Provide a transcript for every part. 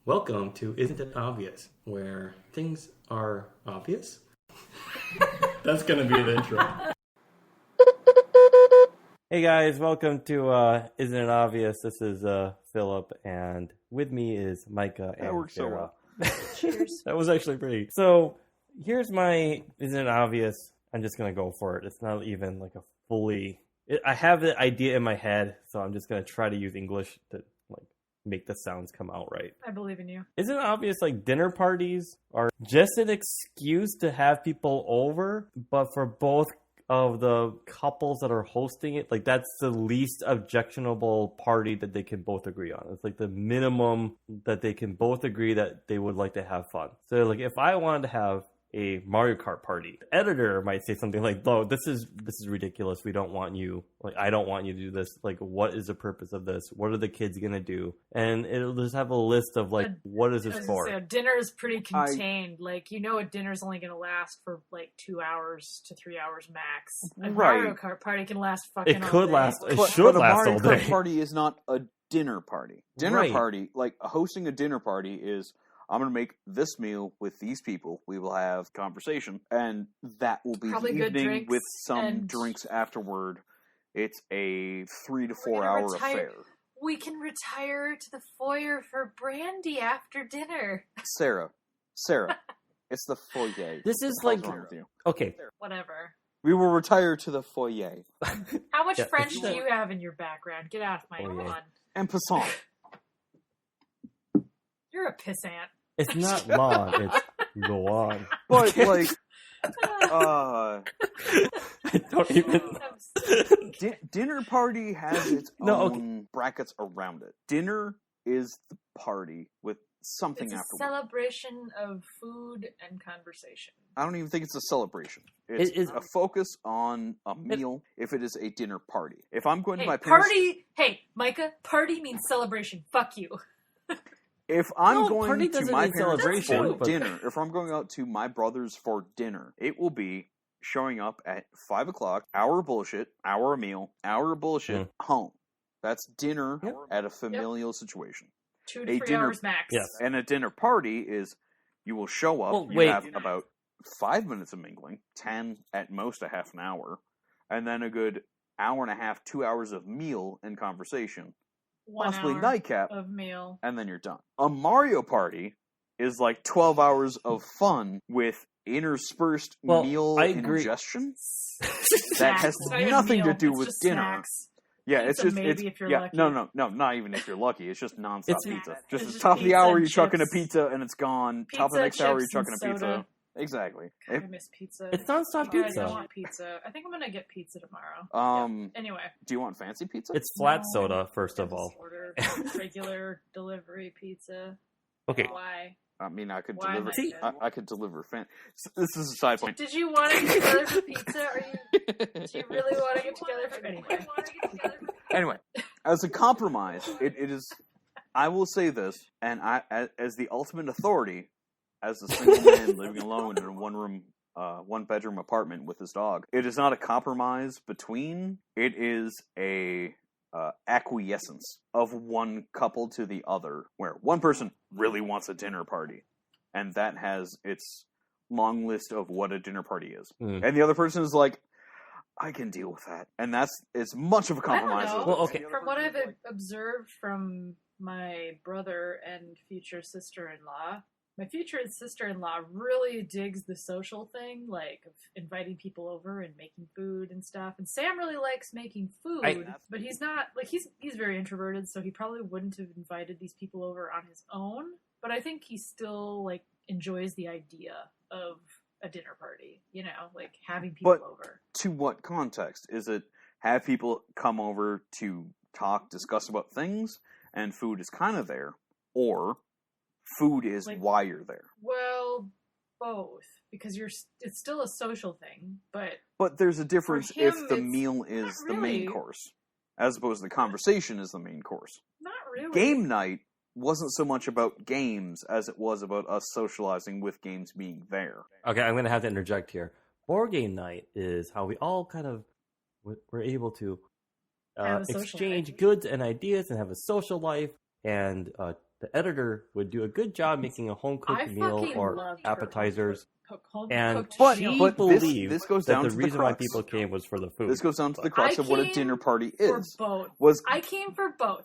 Welcome to Isn't It Obvious, where things are obvious. That's going to be the intro. Hey guys, welcome to Isn't It Obvious? This is Philip, and with me is Micah and That works so Sera. well. Cheers. That was actually pretty. So here's my Isn't It Obvious? I'm just gonna go for it. It's not even like a fully. I have the idea in my head, so I'm just gonna try to use English to make the sounds come out right. I believe in you. Isn't it obvious dinner parties are just an excuse to have people over, but for both of the couples that are hosting it, that's the least objectionable party that they can both agree on. It's the minimum that they can both agree that they would like to have fun. So if I wanted to have a Mario Kart party, the editor might say something like, "Oh, this is ridiculous. We don't want you. I don't want you to do this. What is the purpose of this? What are the kids gonna do?" And it'll just have a list of what is this for? Say, dinner is pretty contained. A dinner's only gonna last for 2 hours to 3 hours max. A Mario Kart party can last fucking. It could all last. day. It should but last a all Mario day. Kart party is not a dinner party. Dinner Right. party, hosting a dinner party is, I'm going to make this meal with these people. We will have conversation, and that will be Probably the good evening drinks with some and- drinks afterward. It's a 3 to We're 4 gonna hour retire- affair. We can retire to the foyer for brandy after dinner. Sarah, it's the foyer. This is What's wrong with you? Okay. Whatever. We will retire to the foyer. How much Yeah, French it's do you have in your background? Get out of my Foyer. lawn. En passant. You're a pissant. It's not lawn, it's lawn. But, I don't even. dinner party has its No, own brackets around it. Dinner is the party with something It's a afterwards. celebration of food and conversation. I don't even think it's a celebration. It's It is- a focus on a meal if it is a dinner party. If I'm going to my parents... party! Hey, Micah, party means celebration. Fuck you. If I'm No, going party to doesn't my mean parents celebration, for but- dinner, if I'm going out to my brothers for dinner, it will be showing up at 5 o'clock, hour of bullshit, hour of meal, hour of bullshit, home. That's dinner Yep. at a familial situation. 2 to A 3 dinner- hours max. Yes. And a dinner party is you will show up, Well, you wait. have about 5 minutes of mingling, 10 at most a half an hour, and then a good hour and a half, 2 hours of meal and conversation, 1 possibly hour nightcap, of meal. and then you're done. A Mario Party is 12 hours of fun with interspersed Well, meal I agree. ingestion. Snacks. That has It's not even nothing to meal, do it's with just dinner. snacks. Yeah, Pizza it's just maybe it's if you're yeah, lucky. no, not even if you're lucky. It's just nonstop It's- pizza. It's Just at the just top of the pizza hour, and you're chucking a chips. pizza and it's gone. Top of the Pizza, next hour, you're chips, chucking a and pizza. soda. Exactly. God, I miss pizza. It's nonstop God, pizza. I want pizza. I think I'm gonna get pizza tomorrow. Anyway. Do you want fancy pizza? It's flat No, soda, first I of just all. order regular delivery pizza. Okay. Why? I mean, I could Why deliver. am I I could deliver. This is a side point. Did you want to get together for pizza? Do you really want to get together for anyway? Anyway, as a compromise, it is. I will say this, and as the ultimate authority, as a single man living alone in a one bedroom apartment with his dog, it is not a compromise between. It is a acquiescence of one couple to the other, where one person really wants a dinner party, and that has its long list of what a dinner party is, and the other person is like, I can deal with that, and that's as much of a compromise. I don't as know. Well, okay. From what I've observed from my brother and future sister-in-law, my future sister-in-law really digs the social thing, of inviting people over and making food and stuff. And Sam really likes making food, but he's not, he's very introverted, so he probably wouldn't have invited these people over on his own. But I think he still, enjoys the idea of a dinner party, having people over. To what context? Is it have people come over to talk, discuss about things, and food is kind of there, or food is why you're there? Well, both, because it's still a social thing, But there's a difference him, if the it's meal is not the main really. course, as opposed to the conversation is the main course. not really. Game night wasn't so much about games as it was about us socializing with games being there. Okay, I'm going to have to interject here. Board game night is how we all kind of were able to Have a social exchange life. goods and ideas and have a social life and the editor would do a good job making a home-cooked meal or appetizers. And she believed this goes that down the to the reason why crux. people came was for the food. This goes down to the crux of what a dinner party is. For both. I came for both.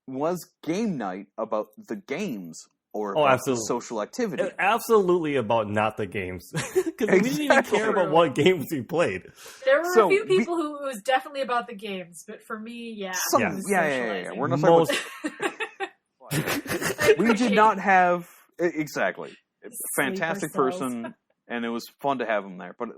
Was game night about the games or about the social activity? Absolutely about not the games. Because we didn't even care about what games we played. There were a few people who it was definitely about the games, but for me, yeah. We're not talking about... We did not have... Exactly. Fantastic person, and it was fun to have him there. But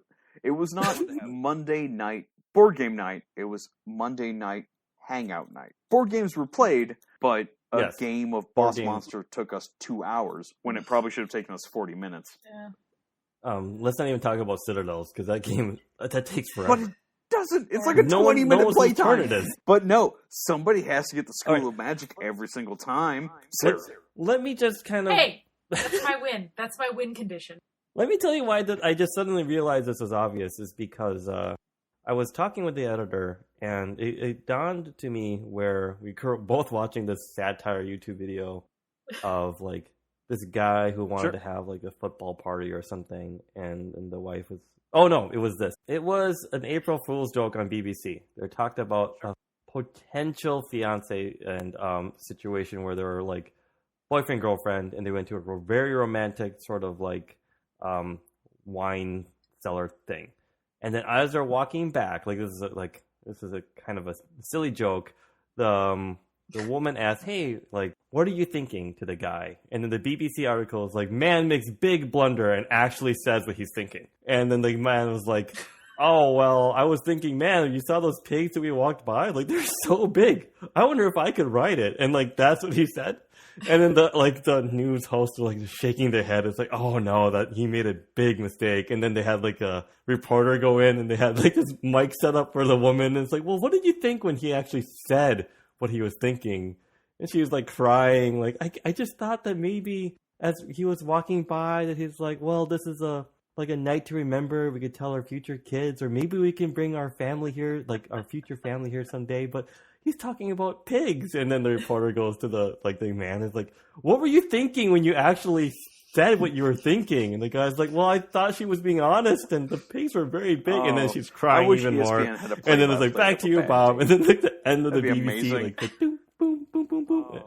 it was not Monday night board game night. It was Monday night hangout night. Board games were played, but a game of Boss Monster took us 2 hours when it probably should have taken us 40 minutes. Yeah. Let's not even talk about Citadels, because that game, that takes forever. But it doesn't. It's like a 20-minute playtime. But no, somebody has to get the School of Magic every single time. Let me just kind of... Hey! That's my win. That's my win condition. Let me tell you why I just suddenly realized this was obvious, is because I was talking with the editor, and it dawned to me where we were both watching this satire YouTube video of, like, this guy who wanted to have, like, a football party or something, and the wife was... Oh, no, it was this. It was an April Fool's joke on BBC. They talked about a potential fiance and situation where there were, like, boyfriend, girlfriend, and they went to a very romantic sort of like wine cellar thing. And then as they're walking back, like this is a kind of a silly joke. The woman asks, "Hey, like, what are you thinking?" to the guy. And then the BBC article is like, "Man makes big blunder and actually says what he's thinking." And then the man was like, "Oh, well, I was thinking, man, you saw those pigs that we walked by? Like, they're so big. I wonder if I could ride it." And like, that's what he said. And then the news hosts are like shaking their head. It's like, oh no, that he made a big mistake. And then they had like a reporter go in and they had like this mic set up for the woman. And it's like, well, what did you think when he actually said what he was thinking? And she was like crying. Like, I just thought that maybe as he was walking by that he's like, well, this is a night to remember. We could tell our future kids, or maybe we can bring our family here, like our future family here someday. But he's talking about pigs. And then the reporter goes to the man is like, what were you thinking when you actually said what you were thinking? And the guy's like, well, I thought she was being honest and the pigs were very big. And then she's crying even more. And then it's like, back to you, Bob. And then like the end of the BBC, amazing. Like the boom, boom, boom, boom, boom.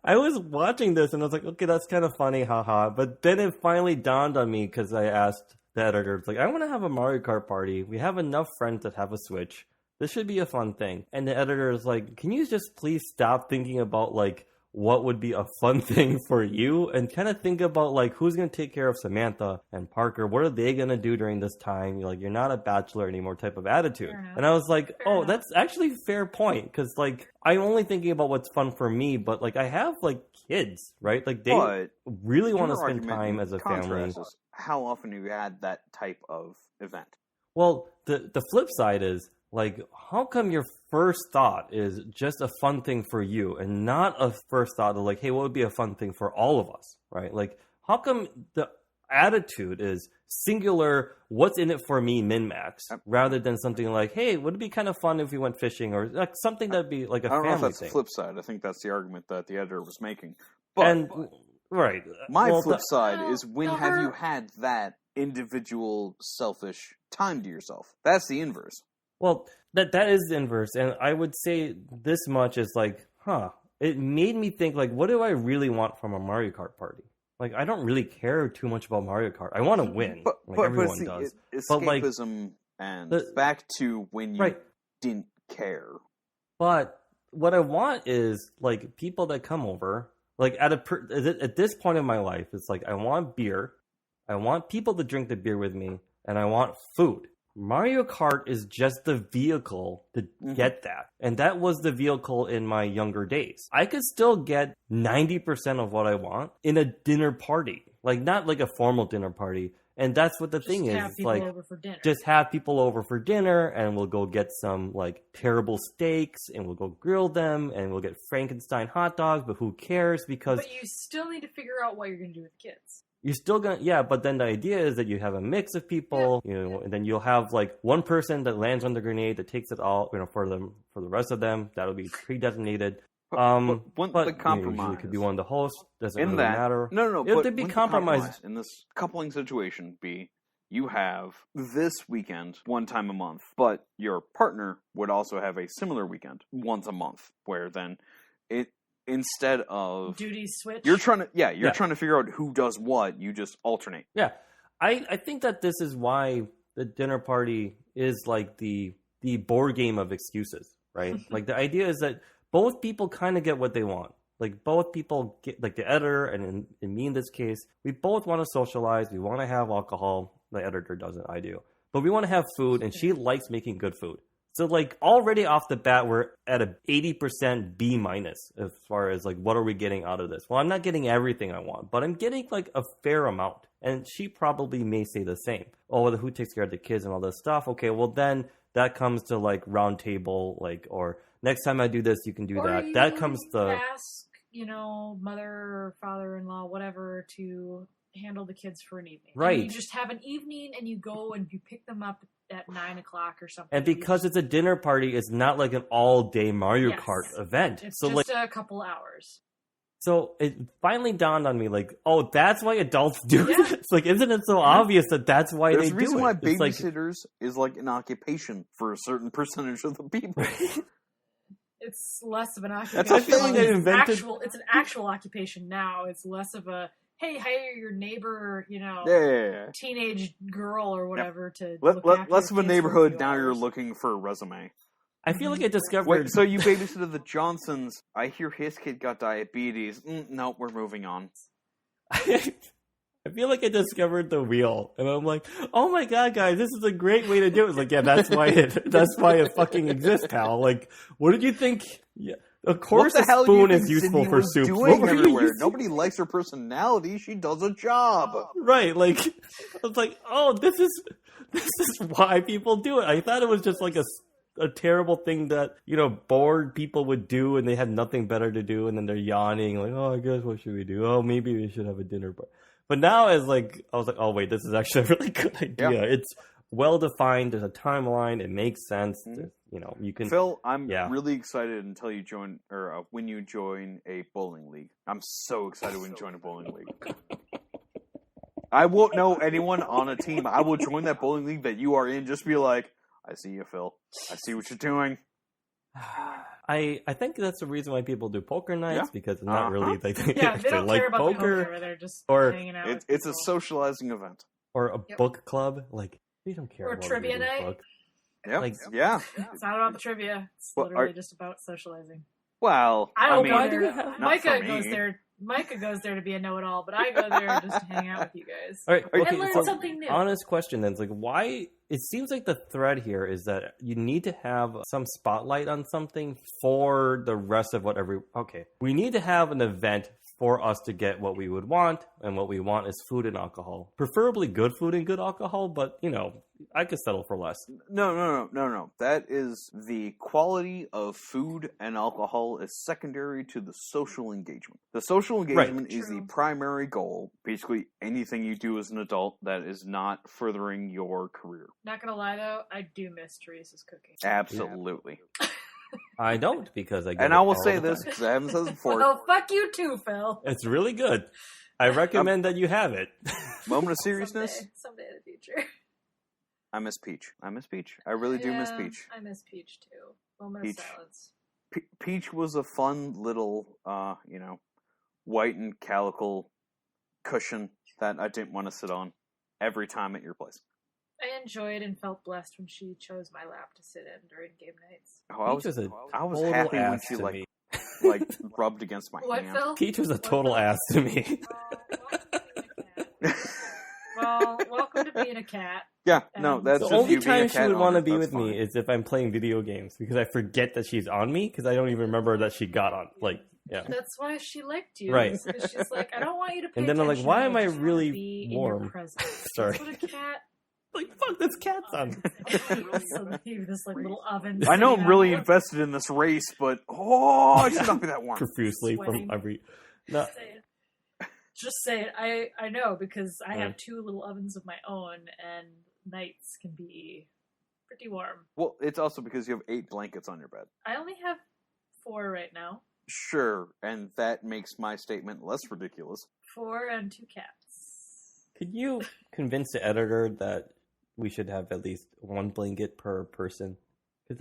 I was watching this and I was like, okay, that's kind of funny, haha. But then it finally dawned on me because I asked the editor, it's like, I want to have a Mario Kart party. We have enough friends that have a Switch. This should be a fun thing. And the editor is like, can you just please stop thinking about like what would be a fun thing for you and kind of think about like who's going to take care of Samantha and Parker? What are they going to do during this time? You're not a bachelor anymore type of attitude. And I was like, that's actually a fair point. Because like I'm only thinking about what's fun for me, but like I have like kids, right? Like they really want to spend time as a family. How often you had that type of event? Well, the flip side is, like, how come your first thought is just a fun thing for you and not a first thought of like, hey, what would be a fun thing for all of us, right? Like, how come the attitude is singular, what's in it for me, min-max, rather than something like, hey, would it be kind of fun if we went fishing, or like something that'd be like a family thing? I don't know if that's the flip side. I think that's the argument that the editor was making. But my flip side is, when have you had that individual selfish time to yourself? That's the inverse. Well, that is the inverse, and I would say this much is like, it made me think, like, what do I really want from a Mario Kart party? Like, I don't really care too much about Mario Kart. I want to win, everyone does. Escapism and back to when you didn't care. But what I want is, like, people that come over, like, at this point in my life, it's like, I want beer, I want people to drink the beer with me, and I want food. Mario Kart is just the vehicle to get that. And that was the vehicle in my younger days. I could still get 90% of what I want in a dinner party. Like, not like a formal dinner party. And that's what the thing is. Like, just have people over for dinner, and we'll go get some, like, terrible steaks, and we'll go grill them, and we'll get Frankenstein hot dogs, but who cares? Because... But you still need to figure out what you're going to do with kids. You're still gonna, but then the idea is that you have a mix of people, and then you'll have like one person that lands on the grenade that takes it all, for the rest of them. That'll be pre-designated. The compromise usually it could be one of the hosts. Doesn't in really that matter. no. If But there'd be wouldn't the compromise in this coupling situation be you have this weekend one time a month, but your partner would also have a similar weekend once a month, where then it. Instead of duty switch, you're trying to figure out who does what. You just alternate. Yeah, I think that this is why the dinner party is like the board game of excuses, right? Like the idea is that both people kind of get what they want. Like both people get, like the editor and in me in this case, we both want to socialize. We want to have alcohol. The editor doesn't. I do, but we want to have food, and she likes making good food. So, like, already off the bat, we're at a 80% B minus as far as, like, what are we getting out of this? Well, I'm not getting everything I want, but I'm getting, like, a fair amount. And she probably may say the same. Oh, who takes care of the kids and all this stuff? Okay, well, then that comes to, like, round table, like, or next time I do this, you can do that. That comes to... ask, mother or father-in-law, whatever, to handle the kids for an evening. Right. And you just have an evening, and you go and you pick them up at 9 o'clock or something. And because it's a dinner party, it's not like an all-day Mario Kart event. It's so just like, a couple hours. So it finally dawned on me, like, oh, that's why adults do Yeah. this. Like, isn't it so obvious that that's why There's they a do reason it? why It's like, babysitters is like an occupation for a certain percentage of the people. It's less of an That's occupation. a feeling they invented. It's an actual occupation now. It's less of a, hey, hire your neighbor, Yeah. teenage girl or whatever to Less of a neighborhood. Now you're you're looking for a resume. I feel like I discovered... Wait, so you babysitted the Johnsons. I hear his kid got diabetes. No, we're moving on. I feel like I discovered the wheel, and I'm like, oh my god, guys, this is a great way to do it. It's like, yeah, that's why it fucking exists, Hal. Like, what did you think? Yeah. Of course, a spoon is useful for soup. Doing everywhere. Nobody likes her personality. She does a job. Right? Like, I was like, oh, this is why people do it. I thought it was just like a terrible thing that bored people would do, and they had nothing better to do, and then they're yawning, like, oh, I guess what should we do? Oh, maybe we should have a dinner party. But now, I was like, oh wait, this is actually a really good idea. Yeah. It's well defined. There's a timeline. It makes sense. Mm-hmm. You can. Phil, I'm really excited until you join, or when you join a bowling league. I'm so excited when you join a bowling league. I won't know anyone on a team. I will join that bowling league that you are in. Just be like, I see you, Phil. I see what you're doing. I think that's the reason why people do poker nights, because it's not really they don't like care about poker, the poker. They're just or hanging out. It's a socializing event. or a book club. Like, we don't care Or about trivia reading night. books. Yep. Like, Yeah. It's not about the trivia. It's Well, literally just about socializing. Well, I don't mean, go do we there. have- Micah for goes me. there. Micah goes there to be a know-it-all, but I go there just to hang out with you guys. all right, And okay, learn so something new. honest question then. It's like, why? It seems like the thread here is that you need to have some spotlight on something for the rest of okay. We need to have an event for us to get what we would want, and what we want is food and alcohol. Preferably good food and good alcohol, but, I could settle for less. No. That is the quality of food and alcohol is secondary to the social engagement. The social engagement is the primary goal. Basically, anything you do as an adult that is not furthering your career. Not gonna lie though, I do miss Teresa's cooking. Absolutely. I don't, because I get And it I will all say the this, time. because I haven't said this before. Oh, fuck you too, Phil. It's really good. I recommend that you have it. Moment of seriousness. Someday in the future. I miss Peach. I really do miss Peach. I miss Peach too. Moment Peach. of silence. Peach was a fun little, white and calico cushion that I didn't want to sit on every time at your place. I enjoyed and felt blessed when she chose my lap to sit in during game nights. Oh, Peach was a I was total happy when ass she to me. like rubbed against my What, hand. Phil? Peach was a total ass to me. Well, welcome to being a cat. Yeah, no, that's The just only you being a time she cat would want to owner, be that's with me fine. is if I'm playing video games, because I forget that she's on me, because I don't even remember that she got on. Like, yeah. That's why she liked you. Right. Because she's like, I don't want you to pay And then I'm like, attention, why am I just wanna really be in warm? your presence. Sorry. That's what a cat... Like, fuck, this cat's on. So they have this like little oven. I know I'm sitting really out. invested in this race, but I should not be that warm. Profusely from Sweating. every... No, Just say it. I know because I have 2 little ovens of my own, and nights can be pretty warm. Well, it's also because you have 8 blankets on your bed. I only have 4 right now. Sure, and that makes my statement less ridiculous. 4 and 2 cats. Could you convince the editor that we should have at least 1 blanket per person? Because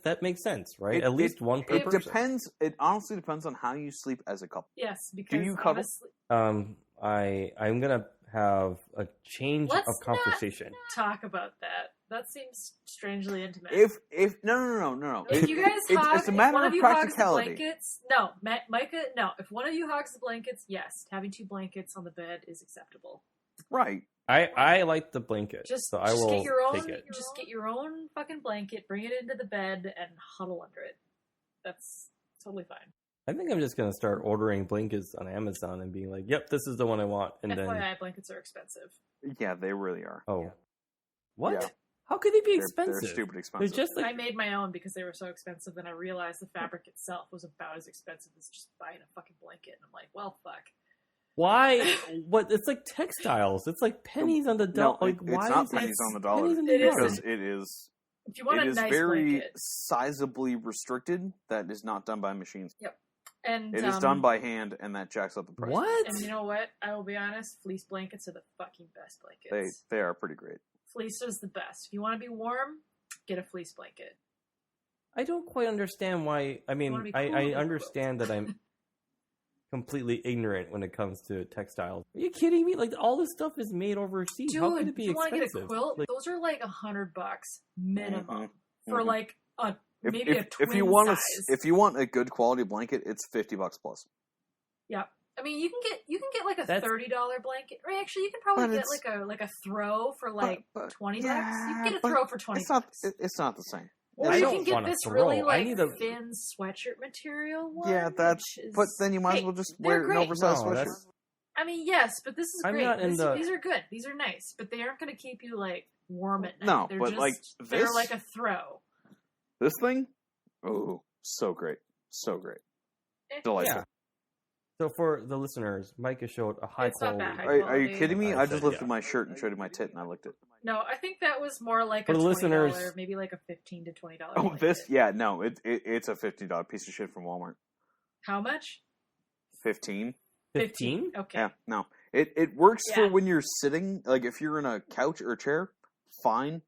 that makes sense, right? At least one per It person. depends. It honestly depends on how you sleep as a couple. Yes, because you cuddle? honestly, I'm gonna have a change Let's of conversation. talk about that. That seems strangely intimate. If no. If you guys hog, it's a matter if one of of you hogs the practicality. blankets, no, Micah, no. If one of you hogs the blankets, yes, having 2 blankets on the bed is acceptable. Right. I like the blanket, Just so I will get your own. take it. Just get your own fucking blanket, bring it into the bed, and huddle under it. That's totally fine. I think I'm just gonna start ordering blankets on Amazon and being like, "Yep, this is the one I want." And FYI, blankets are expensive. Yeah, they really are. then, what? Yeah. How could they be They're expensive? stupid They're expensive. just I like made my own because they were so expensive. Then I realized the fabric itself was about as expensive as just buying a fucking blanket. And I'm like, well, fuck. why? What? It's like textiles. It's like pennies on the dollar. No, like it's why not is it pennies on the dollar pennies on the It dollar? because it is. If you want It a is nice very blanket, sizably restricted. That is not done by machines. and It is done by hand, and that jacks up the price. What? And you know what? I will be honest. Fleece blankets are the fucking best blankets. They are pretty great. Fleece is the best. If you want to be warm, get a fleece blanket. I don't quite understand why. I mean, wanna be I cool with a understand that I'm completely ignorant when it comes to textiles. Are you kidding me? Like all this stuff is made overseas. How could Dude, it be if you want to get a expensive? quilt, Like, those are like $100 minimum Mhm. for Mhm. like a If, maybe if, a twin if you want size. if you want a good quality blanket, it's $50 plus. Yeah, I mean you can get like a That's- $30 blanket. Or actually, you can probably But get it's- like a throw for like but- $20. yeah, You can get a but throw for $20. It's not the same. Or I you don't can get want a this throw. really I like need a- thin sweatshirt material one. Yeah, that's. which is, But then you might as hey, well just they're wear an great. oversized No, sweatshirt. that's- I mean, yes, but this is I'm great. not in the- These are good. These are nice, but they aren't going to keep you like warm at night. No, they're but, just, like, they're this- like a throw. This thing, oh, so great, so great, delightful. yeah. So for the listeners, Micah showed a high It's not quality. that high. Are you kidding me? I I just said, lifted yeah. my shirt and showed you my tit, and I licked it. No, I think that was more like For a the $20, listeners- maybe like a $15 to $20. Oh, blanket. this? Yeah, no, it's a $50 piece of shit from Walmart. How much? 15. 15? Okay. Yeah, no, it works for Yeah. when you're sitting. Like if you're in a couch or a chair, fine.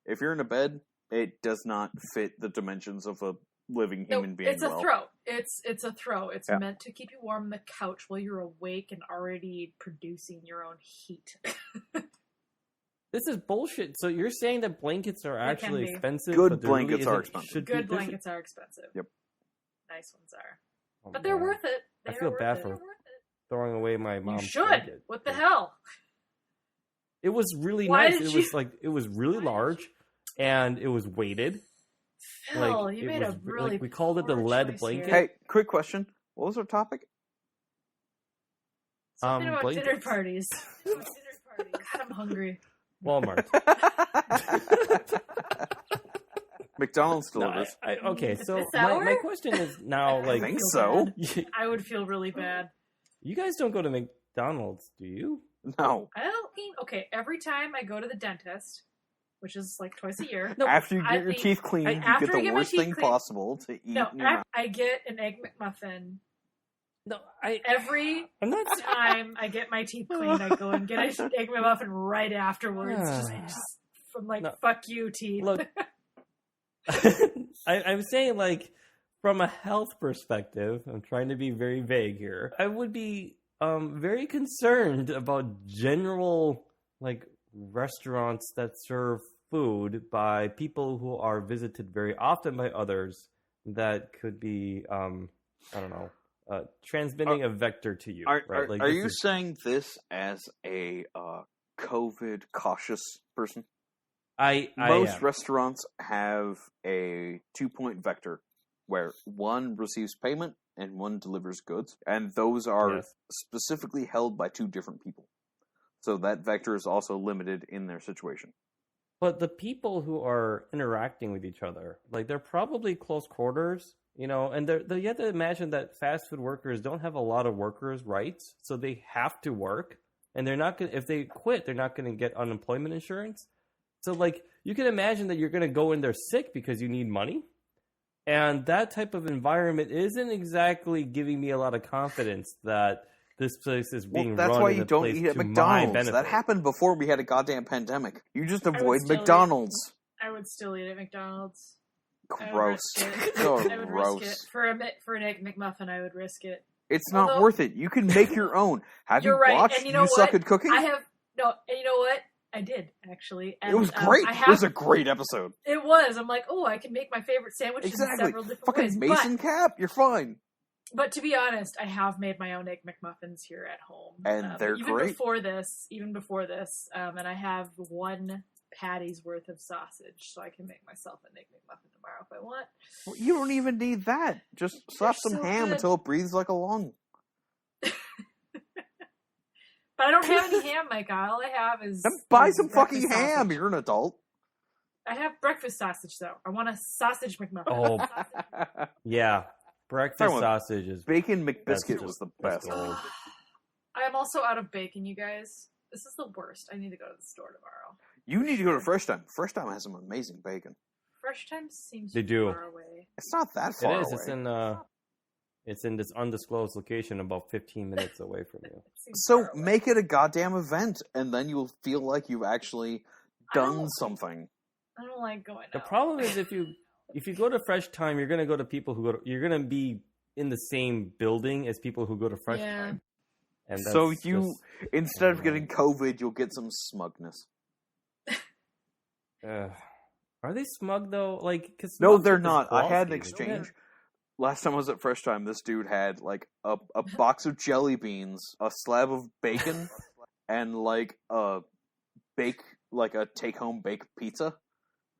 If you're in a bed, it does not fit the dimensions of a living No, human being. it's a well. throw. It's a throw. It's Yeah. meant to keep you warm on the couch while you're awake and already producing your own heat. This is bullshit. So you're saying that blankets are They can actually be. expensive? Good but there really blankets are isn't- expensive. should be- Good there should- blankets are expensive. Yep. Nice ones are. Oh, But they're man. worth it. I They feel are worth bad it. for They're worth it. throwing away my You mom's should. blanket. What the Yeah. hell? It was really Why nice. did It you- was like it was really Why did large, and it was weighted. Phil, like you it made was a really like we called it the poor lead choice blanket. here. Hey, quick question. What was our topic? Something about dinner blankets. parties. Dinner parties. God, I'm hungry. Walmart. McDonald's No, delivers. okay, Is so this my hour? question is now I like think feel so. bad. I would feel really bad. you guys don't go to McDonald's, do you? No. I don't mean, okay, every time I go to the dentist, which is like twice a year. No, After you I get your think- teeth cleaned, you after get I the get my worst teeth thing cleaned- possible to eat. No, in your mouth. I get an egg McMuffin. No, Every I'm not. time I get my teeth cleaned, I go and get an egg McMuffin right afterwards. Just from like, No. fuck you, teeth. Look, I'm saying like from a health perspective. I'm trying to be very vague here. I would be very concerned about general like restaurants that serve food by people who are visited very often by others that could be I don't know transmitting a vector to you. Right? Like are this you is- saying this as a COVID cautious person? am. Most restaurants have a 2-point vector where one receives payment and one delivers goods, and those are Yes. specifically held by 2 different people. So that vector is also limited in their situation. But the people who are interacting with each other, like they're probably close quarters, You know, and you have to imagine that fast food workers don't have a lot of workers' rights, so they have to work, and they're not going. If they quit, they're not going to get unemployment insurance. So, like, you can imagine that you're going to go in there sick because you need money, and that type of environment isn't exactly giving me a lot of confidence that this place is being run. That's why in you a don't place eat at to my McDonald's. benefit. That happened before we had a goddamn pandemic. You just avoid still eat- McDonald's. I would still eat at McDonald's. Gross. I would risk it. So I would gross. risk it. For an egg McMuffin, I would risk it. It's not Although- worth it. You can make your own. Have you You're right, watched and you know Suck what? at Cooking? I have no, and you know what? I did actually. And, It was great. I It was a great episode. It was. I'm like, oh, I can make my favorite sandwiches in Exactly. several different Fucking ways. Mason Cap, you're fine. But to be honest, I have made my own egg McMuffins here at home, And they're even great. Before this, and I have one patty's worth of sausage, so I can make myself an egg McMuffin tomorrow if I want. Well, you don't even need that. Just slap They're some so ham good. until it breathes like a lung. But I don't have any ham, Micah. All I have is Then buy is some fucking breakfast ham. sausage. You're an adult. I have breakfast sausage though. I want a sausage McMuffin. Oh. Sausage. Yeah, breakfast Talking about sausage is Bacon That's McBiscuit just- was the that's best. gold. I am also out of bacon, you guys. This is the worst. I need to go to the store tomorrow. You need to go to Fresh Time. Fresh Time has some amazing bacon. Fresh Time seems They do. far away. It's not that It far is. away. It's in this undisclosed location, about 15 minutes away from you. It seems So far away. make it a goddamn event, and then you'll feel like you've actually I done don't- something. I don't like going The out. problem is if you go to Fresh Time, you're gonna go to people who you're gonna be in the same building as people who go to Fresh Yeah. Time. And So that's you, just- instead of getting COVID, you'll get some smugness. are they smug though? Like, 'cause No, smug they're is not. I had an glossy. exchange. Last time I was at Fresh Time, this dude had like a box of jelly beans, a slab of bacon, and like a take home baked pizza.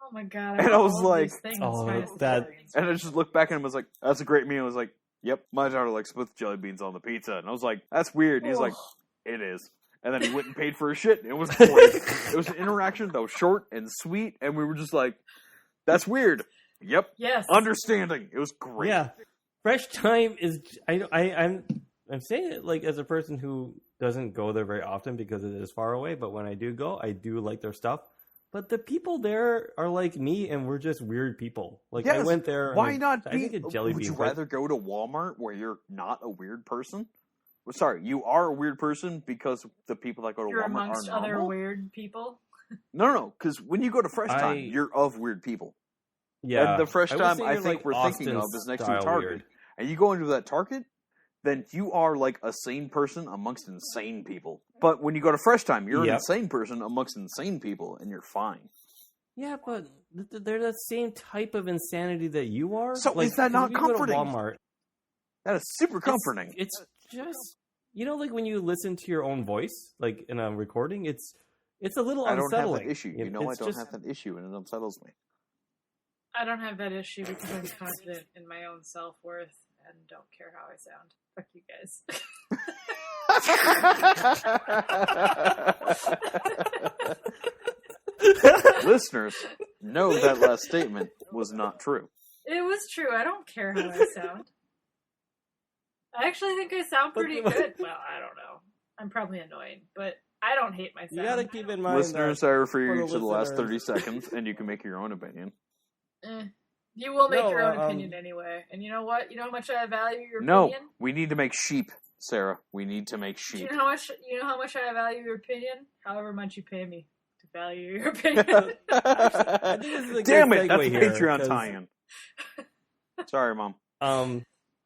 Oh my god! And I was like, oh, minus the that- jelly beans. And I just looked back at him and was like, "That's a great meal." I was like, "Yep, my daughter likes to put jelly beans on the pizza." And I was like, "That's weird." And he's like, "It is." And then he went and paid for his shit. And it was great. It was an interaction that was short and sweet, and we were just like, "That's weird." Yep, Yes. understanding. It was great. Yeah, Fresh Time is. I'm saying it like as a person who doesn't go there very often because it is far away. But when I do go, I do like their stuff. But the people there are like me, and we're just weird people. Like I Yes, went there. and Why not I be? think a jelly Would bean. you rather go to Walmart where you're not a weird person? Well, sorry, you are a weird person because the people that go to You're Walmart amongst are other normal. weird people. No. Because when you go to Fresh Time, I- you're of weird people. Yeah, And the Fresh would Time say I you're, think like, we're thinking of Austin is next to style Target. weird. And you go into that Target, then you are like a sane person amongst insane people. But when you go to Fresh Time, you're an Yep. insane person amongst insane people, and you're fine. Yeah, but they're the same type of insanity that you are. So like, is that not when you go to comforting? Walmart, That is super comforting. It's just like when you listen to your own voice, like in a recording, it's a little I don't have unsettling. that issue. You know, I It's don't just- have that issue, and it unsettles me. I don't have that issue because I'm confident in my own self-worth and don't care how I sound. Fuck you guys. Listeners, know that last statement was not true. It was true. I don't care how I sound. I actually think I sound pretty good. Well, I don't know. I'm probably annoying, but I don't hate my You sound. gotta keep in mind, Listeners, I refer for you the to the last listeners. 30 seconds, and you can make your own opinion. You will make No, your own opinion anyway. And you know what? You know how much I value your No, opinion? we need to make sheep, Sarah. We need to make Do sheep. you know how much I value your opinion? However much you pay me to value your opinion. I think this is a good Damn it, that's segue a here, Patreon 'cause, tie-in. Sorry, Mom.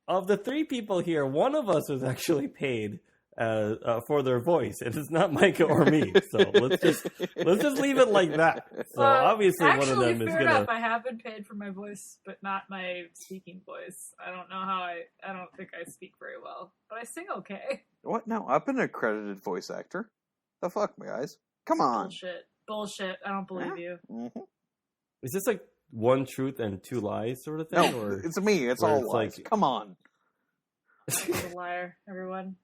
Of the three people here, one of us was actually paid for their voice, and it's not Micah or me. So let's just leave it like that. So obviously, actually, one of them is fair gonna. enough. I have been paid for my voice, but not my speaking voice. I don't know how I don't think I speak very well, but I sing okay. What? No, I've been an accredited voice actor. The fuck, guys? Come on. Bullshit. I don't believe you. Mm-hmm. Is this like one truth and two lies sort of No, thing? Or it's me. It's where all it's lies. like- Come on. He's a liar, everyone.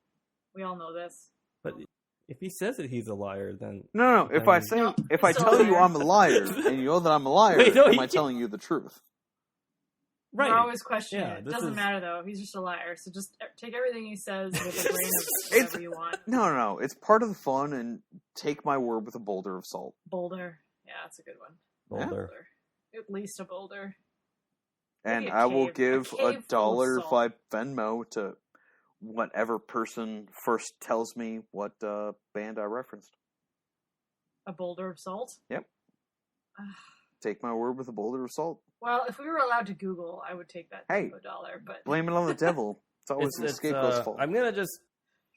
We all know this. but if he says that he's a liar, then No. If I say, No, if I he's a tell you liar. I'm a liar, and you know that I'm a liar, Wait, no, am he I can't- telling you the truth? Right. We're always questioning Yeah, it. this Doesn't is- matter though. He's just a liar. So just take everything he says with a grain of whatever you want. No. It's part of the fun, and take my word with a boulder of salt. Boulder. Yeah, that's a good one. Boulder. At least a boulder. And Maybe a I will cave- give a cave full of $1 salt. by Venmo to whatever person first tells me what band I referenced. A boulder of salt? Yep. Take my word with a boulder of salt. Well, if we were allowed to Google, I would take that Hey. $1, but Blame it on the devil. It's always the scapegoat's fault. I'm gonna just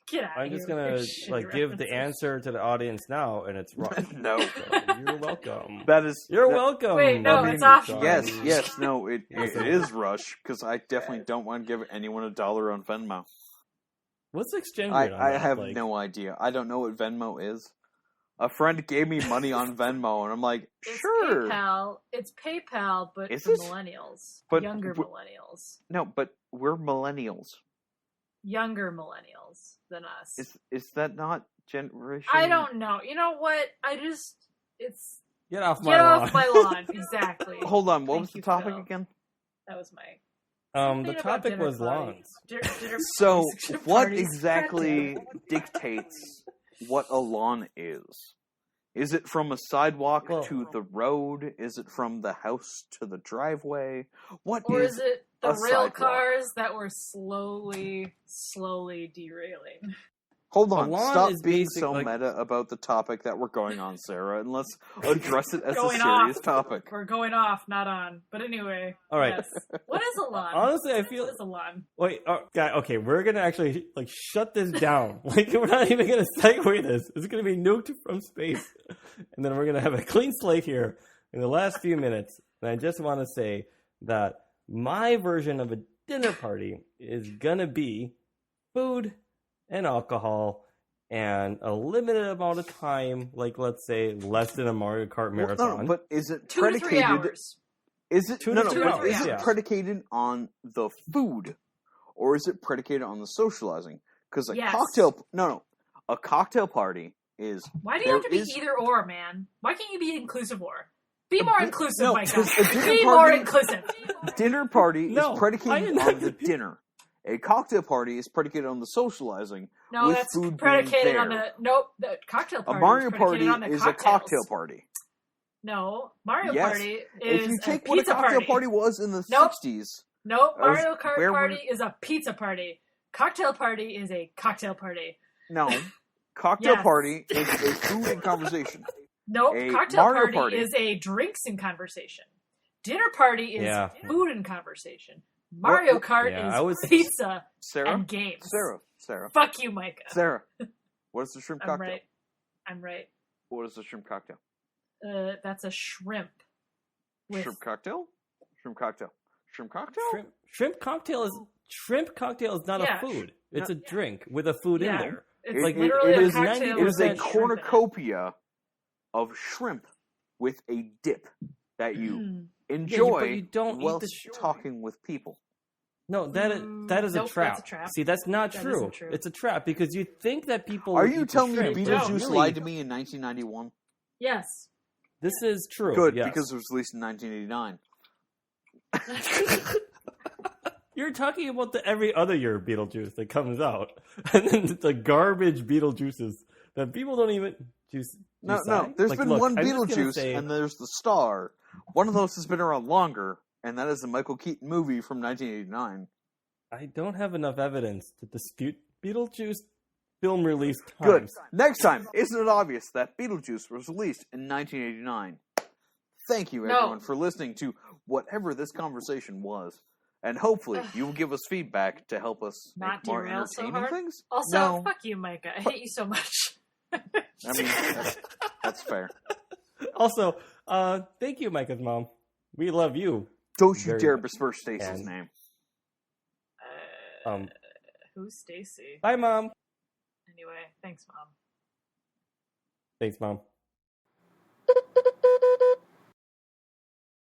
get out I'm of just here with gonna your shitty like give the references. answer to the audience now, and it's wrong. No. So you're welcome. That is. You're that- welcome. Wait, no, Bobby it's off. Sean. Yes, no, it Yes, is Rush, because I definitely don't want to give anyone $1 on Venmo. What's the exchange rate on I that? have Like, no idea. I don't know what Venmo is. A friend gave me money on Venmo, and I'm like, It's sure. PayPal. It's PayPal, but Is for it? millennials. But Younger w- millennials. No, but we're millennials. Younger millennials than us. Is that not generation? I don't know. You know what? It's Get off my get lawn. off my lawn. Exactly. Hold on, what Thank was the you, topic Phill. again? That was my The something about topic dinner was party. lawns. Dinner So, parties, what parties, exactly goddamn. dictates what a lawn is? Is it from a sidewalk Well- to the road? Is it from the house to the driveway? What Or is it the a rail sidewalk? cars that were slowly derailing? Hold A on, lawn stop is being basic, so like- meta about the topic that we're going on, Sarah, and let's address it as a Going serious off. topic. We're going off, not on. But anyway. All right. Yes. What is a lawn? Honestly, I feel What is a lawn? wait. Okay, we're gonna actually like shut this down. Like we're not even gonna segue this. It's gonna be nuked from space, and then we're gonna have a clean slate here in the last few minutes. And I just want to say that my version of a dinner party is gonna be food and alcohol. And a limited amount of time, like let's say less than a Mario Kart Well, marathon. no, but is it 2 to 3 predicated? hours. Is it 2 to no, no? 3 But hours, is it yeah. predicated on the food, or is it predicated on the socializing? Because Yes. a cocktail party is. Why do you have to be there is- either or, man? Why can't you be inclusive or? Be more inclusive, no, Micah. because a dinner Be more party- inclusive. Dinner party No, is I predicated didn't on have the to be- dinner. A cocktail party is predicated on the socializing. No, with that's food predicated being on the there. nope. The cocktail A party. Mario is predicated party on the is a cocktails. cocktail party. No, Mario Yes. Party is If you take a what a pizza cocktail party was in the Nope. 60s, Nope, I was- Mario Kart where Party were- is a pizza party. Cocktail party is a cocktail party. no. Cocktail Yes. party is a food and conversation. Nope, A cocktail Mario party, Party. is a drinks and conversation. Dinner party is Yeah. food and conversation. Mario What- Kart Yeah, is I was- pizza Sarah? and games. Sarah. Fuck you, Micah. Sarah. What is the shrimp I'm cocktail? right. I'm right. What is the shrimp cocktail? That's a shrimp. With Shrimp cocktail? Shrimp cocktail. Shrimp cocktail? Shrimp cocktail is not Yeah. a food. It's a Yeah. drink with a food in Yeah. there. It's Like, literally it a is cocktail It is with a shrimp shrimp in it. cornucopia of shrimp with a dip that you Mm. enjoy but you don't eat the whilst shrimp. talking with people. No, that is a Nope, that's trap. a trap. See, that's not That true. isn't true. It's a trap because you think that people. Are would you eat the telling me shrimp, but Beetlejuice really, lied to me in 1991? Yes. This is true. Good, yes. because it was released in 1989. You're talking about the every other year Beetlejuice that comes out, and then the garbage Beetlejuices that people don't even juice. No, decide? there's Like, been look, one I'm just gonna Beetlejuice, say- and there's the Star. One of those has been around longer, and that is the Michael Keaton movie from 1989. I don't have enough evidence to dispute Beetlejuice film release Good. times. Next time, isn't it obvious that Beetlejuice was released in 1989? Thank you, No. everyone, for listening to whatever this conversation was. And hopefully, you will give us feedback to help us Not make more derail so entertaining hard? things. Also, No. fuck you, Micah. I hate you so much. I mean, that's fair. Also, thank you, Micah's mom. We love you. Don't you Very dare much. besmirch Stacy's And- name. Who's Stacy? Bye, mom. Anyway, thanks, Mom. Thanks, mom.